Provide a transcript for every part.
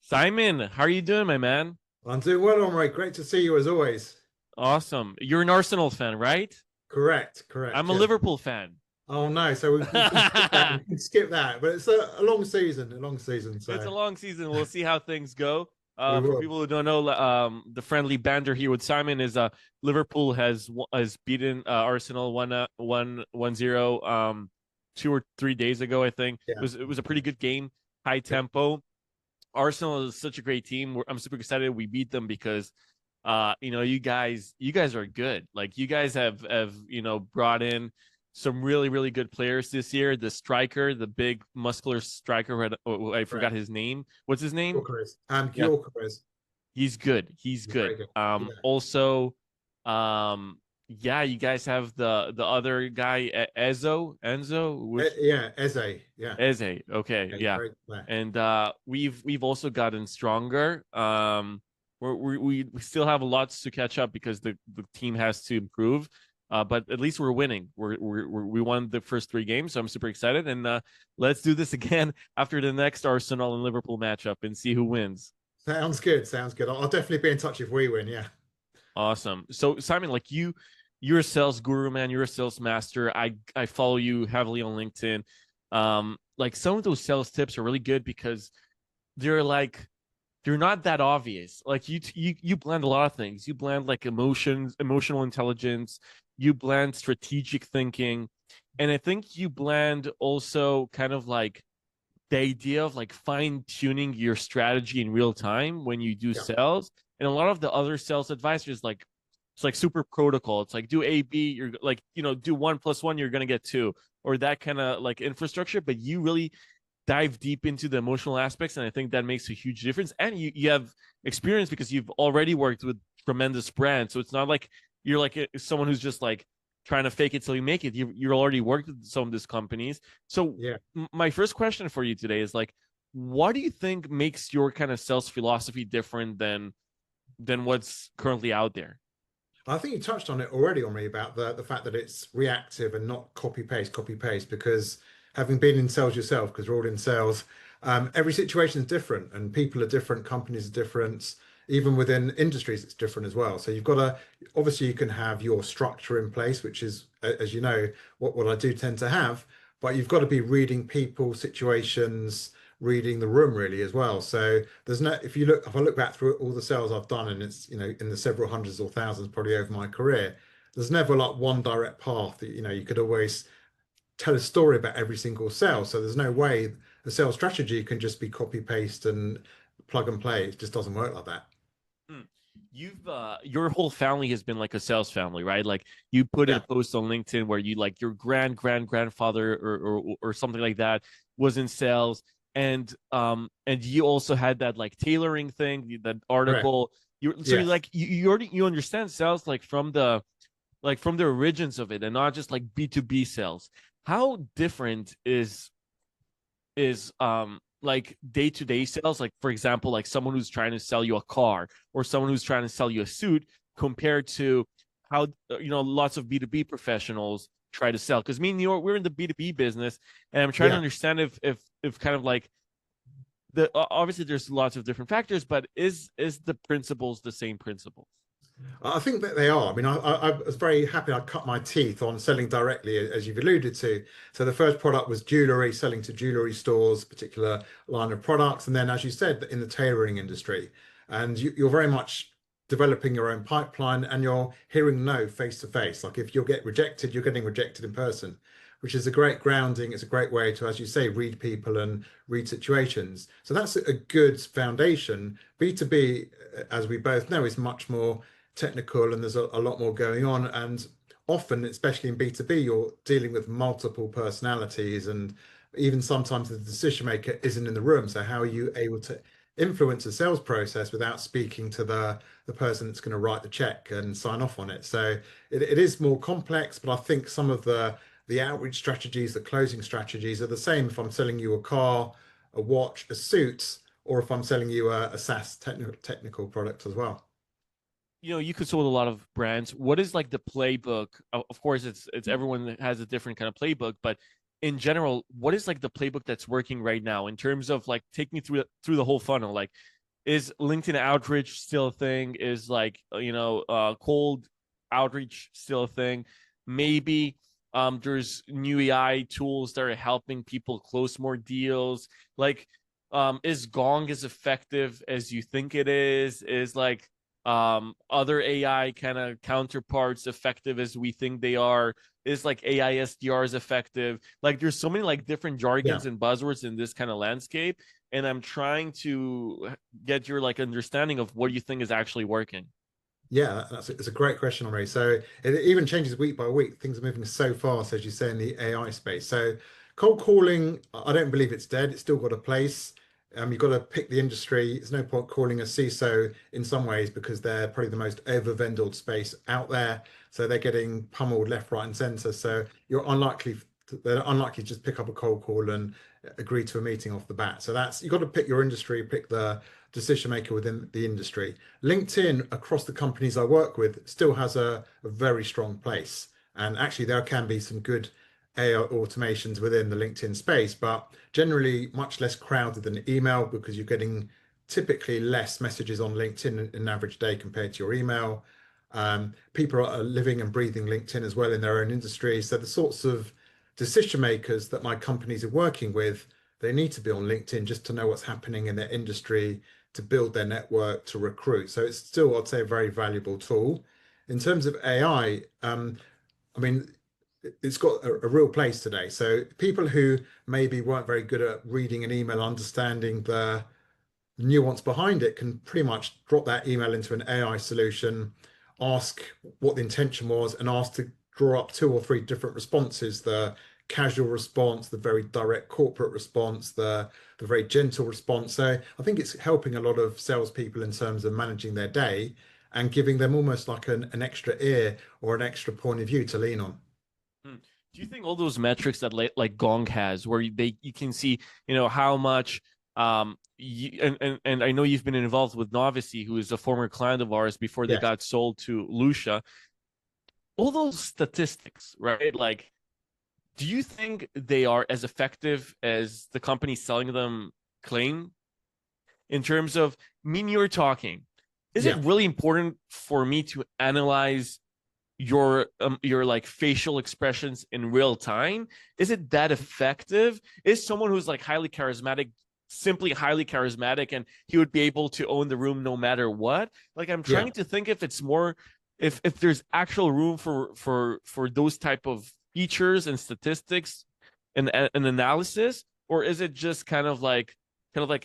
Simon, how are you doing, my man? I'm doing well, Omri. Great to see you as always. Awesome. You're an Arsenal fan, right? Correct, I'm correct. a Yes. Liverpool fan. Oh no, so we can skip that. We can skip that. But it's a long season, a long season. It's So a long season. We'll see how things go. we For will. people who don't know, the friendly banter here with Simon is Liverpool has beaten Arsenal 1-0 2 or 3 days ago, I think. It Yeah, was it was a pretty good game, high yeah. tempo. Arsenal is such a great team. I'm super excited we beat them because you guys are good. Like you guys have brought in some really really good players this year. The striker, the big muscular striker, I forgot Correct. his name. What's his name? Gyökeres. Yeah, Gyökeres. he's good. He's He's very good. good. Yeah. Also, yeah, you guys have the other guy, Enzo, which Yeah, Eze. Yeah. Eze. Okay, Yeah, he's yeah. very good player. And we've also gotten stronger. We still have lots to catch up because the team has to improve. But at least we're winning. We won the first three games, so I'm super excited. And let's do this again after the next Arsenal and Liverpool matchup and see who wins. Sounds good. Sounds good. I'll definitely be in touch if we win. Yeah. Awesome. So Simon, like you're a sales guru, man. You're a sales master. I follow you heavily on LinkedIn. Like some of those sales tips are really good because they're like they're not that obvious. Like you blend a lot of things. You blend like emotions, emotional intelligence. You blend strategic thinking, and I think you blend also kind of like the idea of like fine tuning your strategy in real time when you do Yeah. sales. And a lot of the other sales advisors like it's like super protocol. It's like do A B, you're like do 1 + 1, you're gonna get two, or that kind of like infrastructure. But you really dive deep into the emotional aspects, and I think that makes a huge difference. And you have experience because you've already worked with tremendous brands, so it's not like you're like someone who's just like trying to fake it till you make it. You're already worked with some of these companies. So Yeah. my first question for you today is like, what do you think makes your kind of sales philosophy different than what's currently out there? I think you touched on it already on me about the fact that it's reactive and not copy paste, because having been in sales yourself, because we're all in sales, every situation is different and people are different, companies are different, even within industries, it's different as well. So you've got to, obviously, you can have your structure in place, which is, as you know, what I do tend to have, but you've got to be reading people, situations, reading the room really as well. So there's no, if I look back through all the sales I've done, and it's, in the several hundreds or thousands probably over my career, there's never like one direct path that, you could always tell a story about every single sale. So there's no way the sales strategy can just be copy paste and plug and play. It just doesn't work like that. Hmm. You've your whole family has been like a sales family, right? Like you put in a Yeah, post on LinkedIn where you like your grandfather or something like that was in sales, and you also had that like tailoring thing, that correct. article. You Yes. like you already you understand sales like from the origins of it, and not just like B2B sales. How different is like day-to-day sales, like for example like someone who's trying to sell you a car or someone who's trying to sell you a suit, compared to how lots of B2B professionals try to sell? Because me and you, we're in the B2B business, and I'm trying to Yeah. understand if kind of like obviously there's lots of different factors, but is the principles the same principles? I think that they are. I mean, I was very happy I cut my teeth on selling directly, as you've alluded to. So the first product was jewelry, selling to jewelry stores, particular line of products. And then, as you said, in the tailoring industry. And you're very much developing your own pipeline, and you're hearing no face to face. Like if you get rejected, you're getting rejected in person, which is a great grounding. It's a great way to, as you say, read people and read situations. So that's a good foundation. B2B, as we both know, is much more technical, and there's a lot more going on. And often, especially in B2B, you're dealing with multiple personalities, and even sometimes the decision maker isn't in the room. So how are you able to influence a sales process without speaking to the person that's going to write the check and sign off on it? So it is more complex, but I think some of the outreach strategies, the closing strategies are the same if I'm selling you a car, a watch, a suit, or if I'm selling you a SaaS technical product as well. You consult a lot of brands. What is like the playbook? Of course, it's everyone that has a different kind of playbook, but in general, what is like the playbook that's working right now in terms of like take me through the whole funnel? Like is LinkedIn outreach still a thing? Is like, cold outreach still a thing? Maybe there's new AI tools that are helping people close more deals. Like, is Gong as effective as you think it is? Is like other AI kind of counterparts effective as we think they are? Is like AI SDRs effective? Like, there's so many like different Yeah. jargons and buzzwords in this kind of landscape, and I'm trying to get your like understanding of what you think is actually working. Yeah, it's a great question, Omri. So it even changes week by week. Things are moving so fast, as you say, in the AI space. So cold calling, I don't believe it's dead. It's still got a place. You've got to pick the industry. There's no point calling a CISO in some ways because they're probably the most over-vended space out there. So they're getting pummeled left, right, and center. So they're unlikely to just pick up a cold call and agree to a meeting off the bat. So you've got to pick your industry, pick the decision maker within the industry. LinkedIn, across the companies I work with, still has a very strong place. And actually, there can be some good AI automations within the LinkedIn space, but generally much less crowded than email because you're getting typically less messages on LinkedIn in an average day compared to your email. People are living and breathing LinkedIn as well in their own industry. So the sorts of decision makers that my companies are working with, they need to be on LinkedIn just to know what's happening in their industry, to build their network, to recruit. So it's still, I'd say, a very valuable tool. In terms of AI, I mean, it's got a real place today. So people who maybe weren't very good at reading an email, understanding the nuance behind it, can pretty much drop that email into an AI solution, ask what the intention was, and ask to draw up two or three different responses: the casual response, the very direct corporate response, the very gentle response. So I think it's helping a lot of salespeople in terms of managing their day and giving them almost like an extra ear or an extra point of view to lean on. Hmm. Do you think all those metrics that like Gong has, where you can see, how much and I know you've been involved with Novicy, who is a former client of ours before they Yes. got sold to Lucia. All those statistics, right? Like, do you think they are as effective as the company selling them claim in terms of me and you're talking? Is it Yeah. really important for me to analyze your like facial expressions in real time? Is it that effective? Is someone who's like highly charismatic simply highly charismatic and he would be able to own the room no matter what? Like, I'm Yeah. trying to think if it's more, if there's actual room for those type of features and statistics and analysis, or is it just kind of like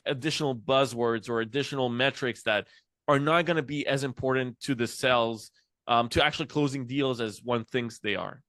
additional buzzwords or additional metrics that are not going to be as important to the sales, to actually closing deals as one thinks they are?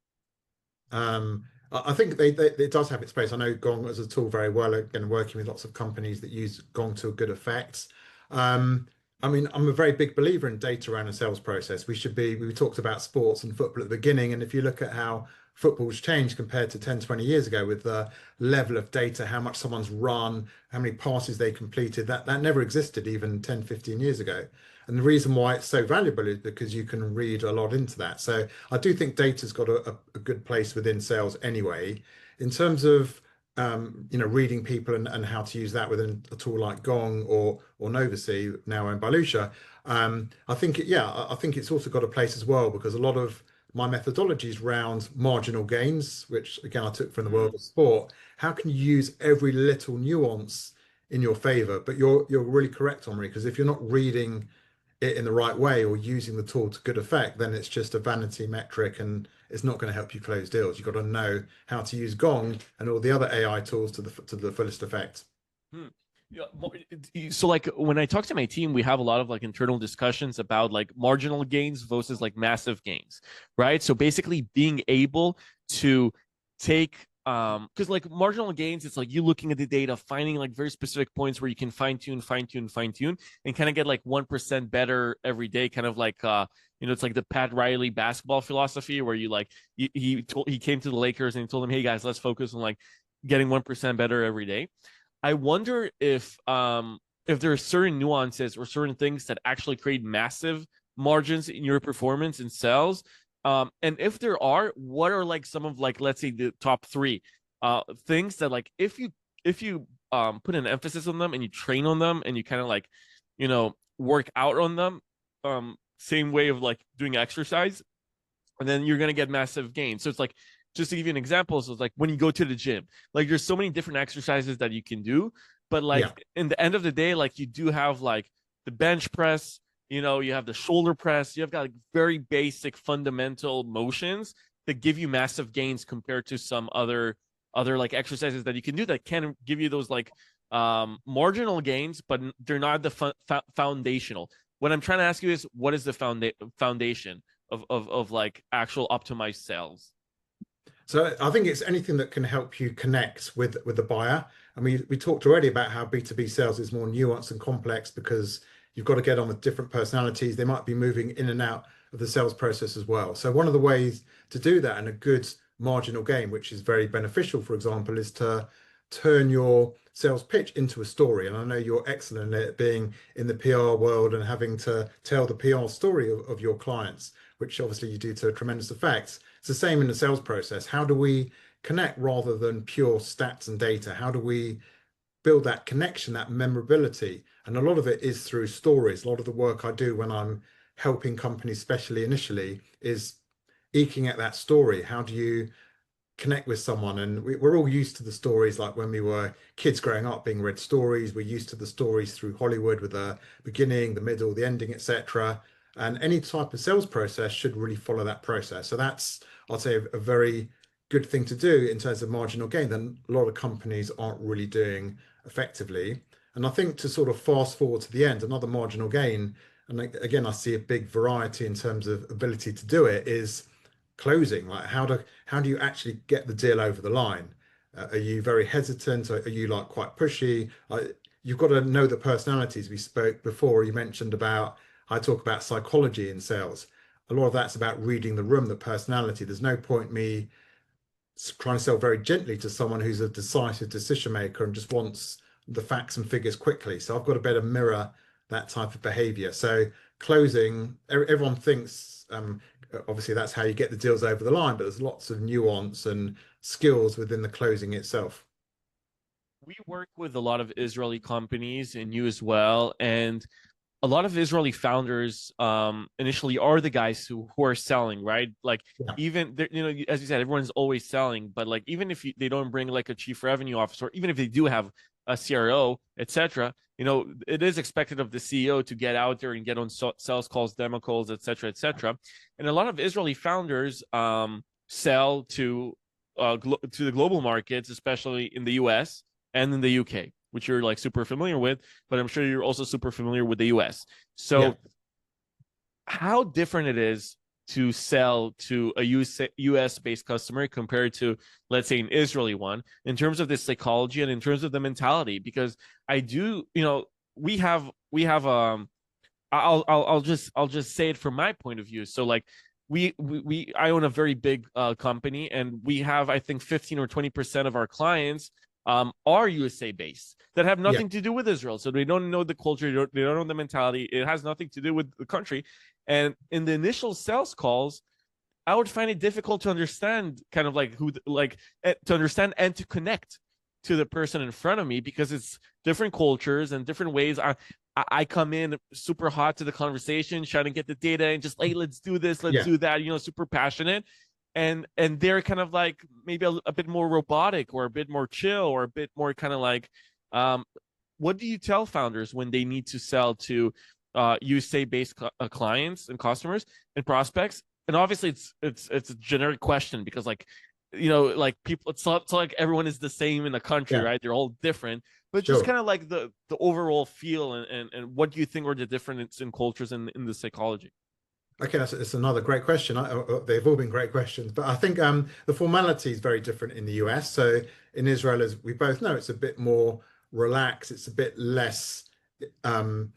I think it does have its place. I know Gong as a tool very well, again, working with lots of companies that use Gong to a good effect. Um, I mean, I'm a very big believer in data around a sales process. We talked about sports and football at the beginning, and if you look at how football's changed compared to 10, 20 years ago with the level of data, how much someone's run, how many passes they completed, that never existed even 10, 15 years ago. And the reason why it's so valuable is because you can read a lot into that. So I do think data's got a good place within sales anyway. In terms of reading people and how to use that within a tool like Gong or Novacy, now owned by Lucia, I think it's also got a place as well because a lot of my methodology is around marginal gains, which again I took from the world Mm. of sport. How can you use every little nuance in your favor? But you're really correct, Omri, because if you're not reading it in the right way or using the tool to good effect, then it's just a vanity metric and it's not going to help you close deals. You've got to know how to use Gong and all the other AI tools to the fullest effect. Hmm. Yeah, so like when I talk to my team, we have a lot of like internal discussions about like marginal gains versus like massive gains, right? So basically being able to take because like marginal gains, it's like you looking at the data, finding like very specific points where you can fine tune and kind of get like 1% better every day, kind of like it's like the Pat Riley basketball philosophy where you like he came to the Lakers and he told them, hey guys, let's focus on like getting 1% better every day. I wonder if there are certain nuances or certain things that actually create massive margins in your performance in sales. And if there are, what are like some of like, let's say the top three things that like if you put an emphasis on them and you train on them and you kind of like work out on them, same way of like doing exercise, and then you're gonna get massive gains. So it's like, just to give you an example, so it's like when you go to the gym, like there's so many different exercises that you can do, but Yeah. like in the end of the day, like you do have like the bench press, you have the shoulder press, you have got like very basic fundamental motions that give you massive gains compared to some other like exercises that you can do that can give you those like marginal gains, but they're not the foundational. What I'm trying to ask you is, what is the foundation of like actual optimized sales? So I think it's anything that can help you connect with the buyer. And we talked already about how B2B sales is more nuanced and complex because you've got to get on with different personalities. They might be moving in and out of the sales process as well. So one of the ways to do that and a good marginal gain, which is very beneficial, for example, is to turn your sales pitch into a story. And I know you're excellent at being in the PR world and having to tell the PR story of your clients, which obviously you do to a tremendous effect. It's the same in the sales process. How do we connect rather than pure stats and data? How do we build that connection, that memorability? And a lot of it is through stories. A lot of the work I do when I'm helping companies, especially initially, is eking at that story. How do you connect with someone? And we're all used to the stories, like when we were kids growing up being read stories. We're used to the stories through Hollywood with the beginning, the middle, the ending, etc. And any type of sales process should really follow that process. So that's, I'd say, a very good thing to do in terms of marginal gain that a lot of companies aren't really doing effectively. And I think to sort of fast forward to the end, another marginal gain, and again, I see a big variety in terms of ability to do it, is closing. Like how do you actually get the deal over the line? Are you very hesitant? Are you like quite pushy? You've got to know the personalities. We spoke before, you mentioned about, I talk about psychology in sales. A lot of that's about reading the room, the personality. There's no point me trying to sell very gently to someone who's a decisive decision maker and just wants the facts and figures quickly. So I've got to better mirror that type of behavior. So closing, everyone thinks obviously that's how you get the deals over the line, but there's lots of nuance and skills within the closing itself. We work with a lot of Israeli companies and you as well, and a lot of Israeli founders initially are the guys who are selling, right? Like Yeah, even as you said, everyone's always selling, but like even if they don't bring like a chief revenue officer, even if they do have a CRO, etc., it is expected of the CEO to get out there and get on sales calls, demo calls, etc., etc. And a lot of Israeli founders sell to the global markets, especially in the US and in the UK, which you're like super familiar with, but I'm sure you're also super familiar with the US. yeah. So, how different it is to sell to a US based customer compared to, let's say, an Israeli one in terms of the psychology and in terms of the mentality? Because I do, we have I'll just say it from my point of view. So like I own a very big company, and we have, I think, 15 or 20% of our clients are USA based that have Yeah. nothing to do with Israel. So they don't know the culture, they don't know the mentality. It has nothing to do with the country. And in the initial sales calls, I would find it difficult to understand kind of like to understand and to connect to the person in front of me, because it's different cultures and different ways. I come in super hot to the conversation, trying to get the data and just like, let's do this, let's Yeah. do that, super passionate. And they're kind of like maybe a bit more robotic or a bit more chill or a bit more kind of like, um, what do you tell founders when they need to sell to USA based clients and customers and prospects? And obviously it's a generic question, because like like people, it's not like everyone is the same in the country, Yeah. right? They're all different, but just Sure. kind of like the overall feel, and what do you think are the difference in cultures and in the psychology? Okay, that's another great question. They've all been great questions, but I think the formality is very different in the US. So in Israel, as we both know, it's a bit more relaxed. It's a bit less um,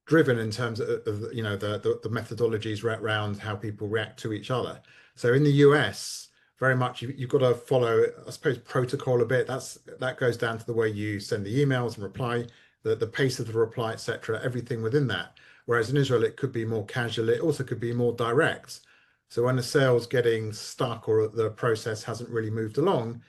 driven in terms of the methodologies around how people react to each other. So in the US, very much you've got to follow, I suppose, protocol a bit. That goes down to the way you send the emails and reply, the pace of the reply, etc. Everything within that. Whereas in Israel, it could be more casual. It also could be more direct. So when the sale's getting stuck or the process hasn't really moved along,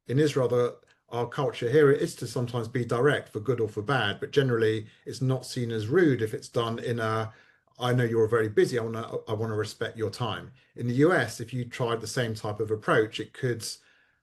in Israel, our culture here is to sometimes be direct for good or for bad, but generally it's not seen as rude if it's done in a, I know you're very busy. I want to respect your time. In the US, if you tried the same type of approach, it could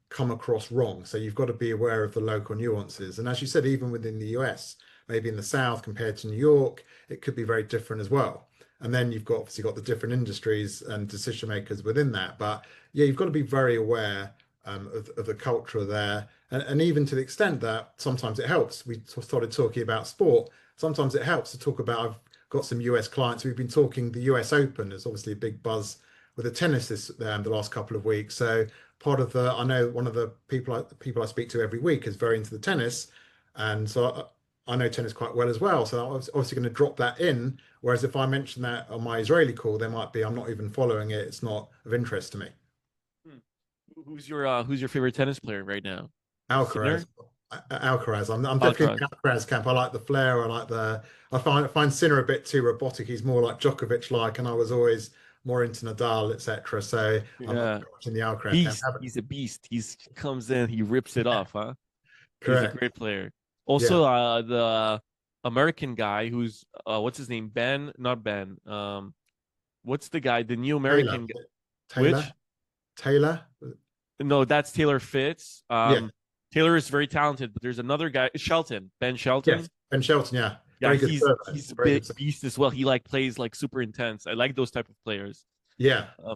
come across wrong. So you've got to be aware of the local nuances. And as you said, even within the US, maybe in the South compared to New York, it could be very different as well. And then you've got obviously got the different industries and decision makers within that. But yeah, you've got to be very aware of the culture there. And even to the extent that sometimes it helps. We started talking about sport. Sometimes it helps to talk about, I've got some US clients. We've been talking the US Open. There's obviously a big buzz with the tennis the last couple of weeks. So part of the, I know one of the people I speak to every week is very into the tennis, and so I know tennis quite well as well. So I was obviously going to drop that in. Whereas if I mention that on my Israeli call, there might be, I'm not even following it. It's not of interest to me. Hmm. Who's your favorite tennis player right now? Alcaraz, Sinner? Alcaraz. I'm definitely in Alcaraz. the Alcaraz camp. I like the flair. I like the. I find Sinner a bit too robotic. He's more like Djokovic like, and I was always more into Nadal, etc. So I'm Yeah. watching the Alcaraz camp. Beast. He's a beast. He comes in, he rips it off, huh? He's a Correct. great player. Yeah. Also, the American guy who's what's his name? Ben, not Ben. What's the guy? The new Taylor. American. Taylor. Which? Taylor. No, that's Taylor Fitz. Yeah. Taylor is very talented, but there's another guy, Shelton, Ben Shelton. Yes. Ben Shelton. Yeah. Yeah, Very good server. he's a Very big good server. beast as well. He like plays like super intense. I like those type of players. Yeah. Uh,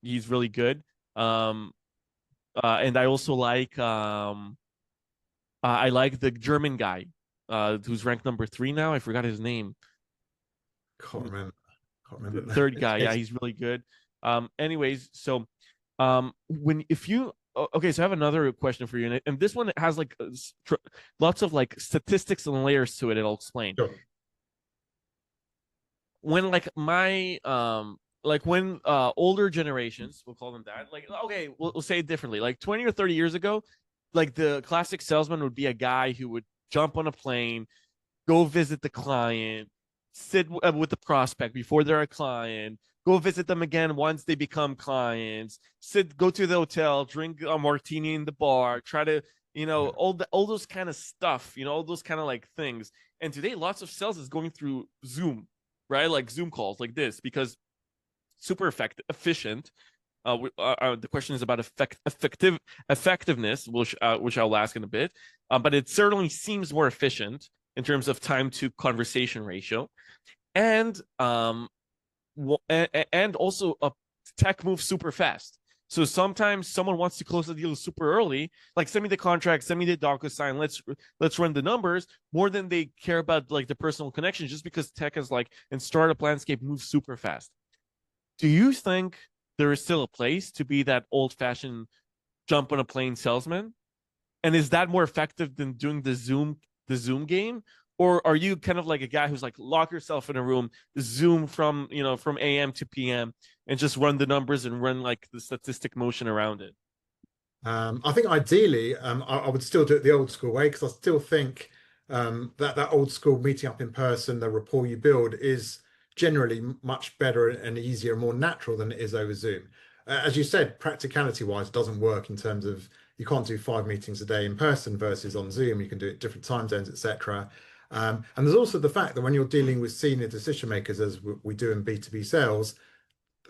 he's really good. Um, and I like the German guy, who's ranked number 3 now. I forgot his name. Can't remember. Can't The remember. third guy, yeah, he's really good. Anyways, so when if you okay, so I have another question for you, and this one has like lots of like statistics and layers to it. I'll explain. Sure. When like when older generations, we'll call them that, like okay, we'll say it differently, like 20 or 30 years ago, like the classic salesman would be a guy who would jump on a plane, go visit the client, sit with the prospect before they're a client, go visit them again once they become clients, go to the hotel, drink a martini in the bar, try to, all those kind of stuff, all those kind of like things. And today, lots of sales is going through Zoom, right? Like Zoom calls like this, because super efficient. The question is about effectiveness, which I'll ask in a bit. But it certainly seems more efficient in terms of time to conversation ratio, and and also tech moves super fast. So sometimes someone wants to close the deal super early, like send me the contract, send me the DocuSign, let's run the numbers, more than they care about like the personal connection, just because tech is like, and startup landscape moves super fast. Do you think there is still a place to be that old-fashioned jump on a plane salesman? And is that more effective than doing the Zoom game? Or are you kind of like a guy who's like, lock yourself in a room, Zoom from AM to PM, and just run the numbers and run like the statistic motion around it? I think ideally, I would still do it the old school way, because I still think that old school meeting up in person, the rapport you build is generally much better and easier and more natural than it is over Zoom. As you said, practicality wise, it doesn't work in terms of you can't do 5 meetings a day in person versus on Zoom. You can do it different time zones, etc. And there's also the fact that when you're dealing with senior decision makers, as we do in B2B sales,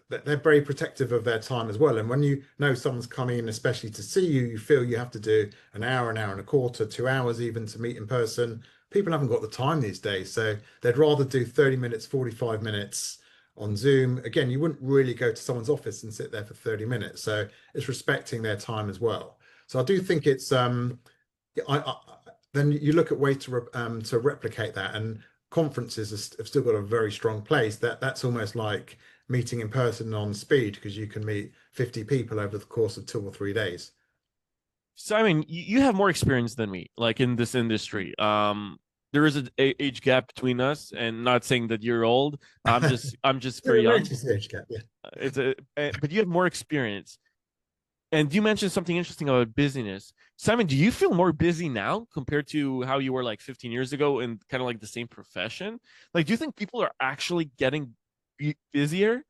they're very protective of their time as well. And when you know someone's coming in, especially to see you, you feel you have to do an hour and a quarter, 2 hours even to meet in person. People haven't got the time these days. So they'd rather do 30 minutes, 45 minutes on Zoom. Again, you wouldn't really go to someone's office and sit there for 30 minutes. So it's respecting their time as well. So I do think it's then you look at ways to replicate that, and conferences have still got a very strong place. That's almost like meeting in person on speed, because you can meet 50 people over the course of 2 or 3 days. So I mean, you have more experience than me, like in this industry. There is an age gap between us, and not saying that you're old. I'm just very young. Age gap, yeah. But you have more experience. And you mentioned something interesting about busyness. Simon, do you feel more busy now compared to how you were like 15 years ago in kind of like the same profession? Like, do you think people are actually getting busier?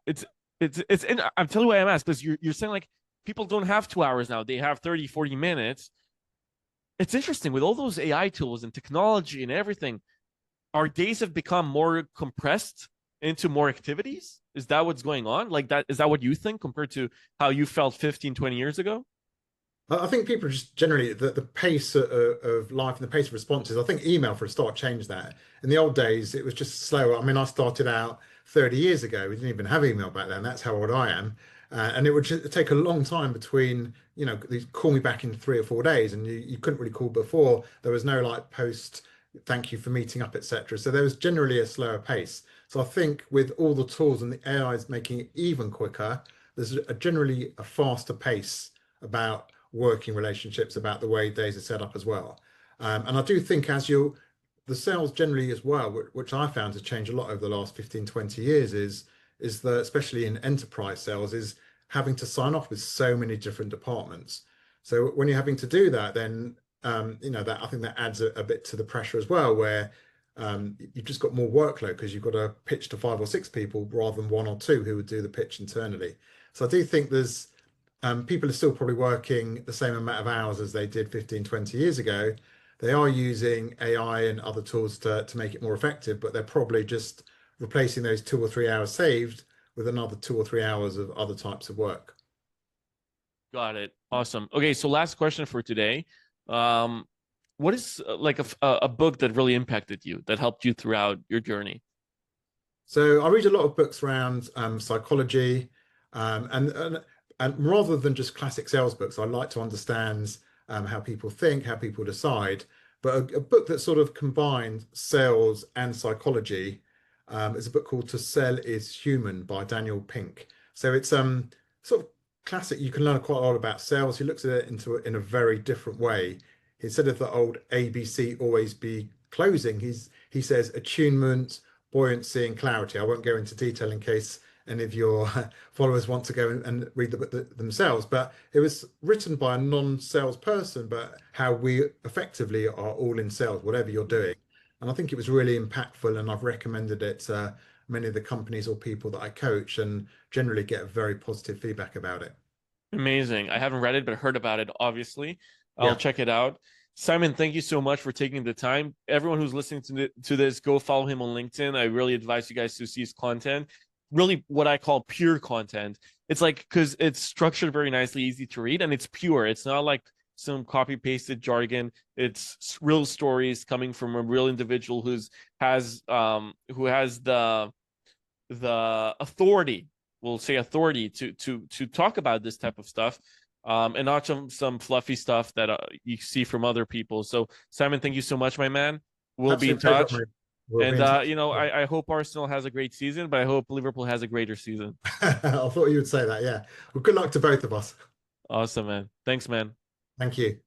It's, and I'm telling you why I'm asked, because you're saying like people don't have 2 hours now. They have 30, 40 minutes. It's interesting with all those AI tools and technology and everything, our days have become more compressed into more activities. Is that what's going on? Like that, is that what you think compared to how you felt 15, 20 years ago? I think people are just generally the pace of life and the pace of responses. I think email for a start changed that. In the old days, it was just slower. I mean, I started out 30 years ago. We didn't even have email back then. That's how old I am. And it would just take a long time between, these call me back in 3 or 4 days, and you couldn't really call before. There was no like post, thank you for meeting up, etc. So there was generally a slower pace. So I think with all the tools and the AI is making it even quicker, there's generally a faster pace about working relationships, about the way days are set up as well. And I do think the sales generally as well, which I found has changed a lot over the last 15, 20 years, is that especially in enterprise sales, is having to sign off with so many different departments. So when you're having to do that, then that I think that adds a bit to the pressure as well, where you've just got more workload because you've got to pitch to 5 or 6 people rather than 1 or 2 who would do the pitch internally. So I do think there's people are still probably working the same amount of hours as they did 15, 20 years ago. They are using AI and other tools to make it more effective, but they're probably just replacing those 2 or 3 hours saved with another 2 or 3 hours of other types of work. Got it. Awesome. Okay, so last question for today. What is like a book that really impacted you, that helped you throughout your journey? So I read a lot of books around psychology, and rather than just classic sales books, I like to understand how people think, how people decide. But a book that sort of combined sales and psychology is a book called To Sell is Human by Daniel Pink. So it's sort of classic. You can learn quite a lot about sales. He looks at it in a very different way. Instead of the old ABC always be closing, he says attunement, buoyancy, and clarity. I won't go into detail in case any of your followers want to go and read the book themselves, but it was written by a non-sales person, but how we effectively are all in sales, whatever you're doing. And I think it was really impactful, and I've recommended it to many of the companies or people that I coach, and generally get very positive feedback about it. Amazing. I haven't read it, but heard about it, obviously. I'll Yeah, check it out. Simon, thank you so much for taking the time. Everyone who's listening to this, go follow him on LinkedIn. I really advise you guys to see his content. Really, what I call pure content. It's like, because it's structured very nicely, easy to read, and it's pure. It's not like some copy pasted jargon. It's real stories coming from a real individual who has the authority, we'll say authority, to talk about this type of stuff, and not some fluffy stuff that you see from other people. So Simon, thank you so much, my man. We'll be in absolute pleasure, touch. Omri. We'll be And in touch. I hope Arsenal has a great season, but I hope Liverpool has a greater season. I thought you would say that. Yeah. Well, good luck to both of us. Awesome, man. Thanks, man. Thank you.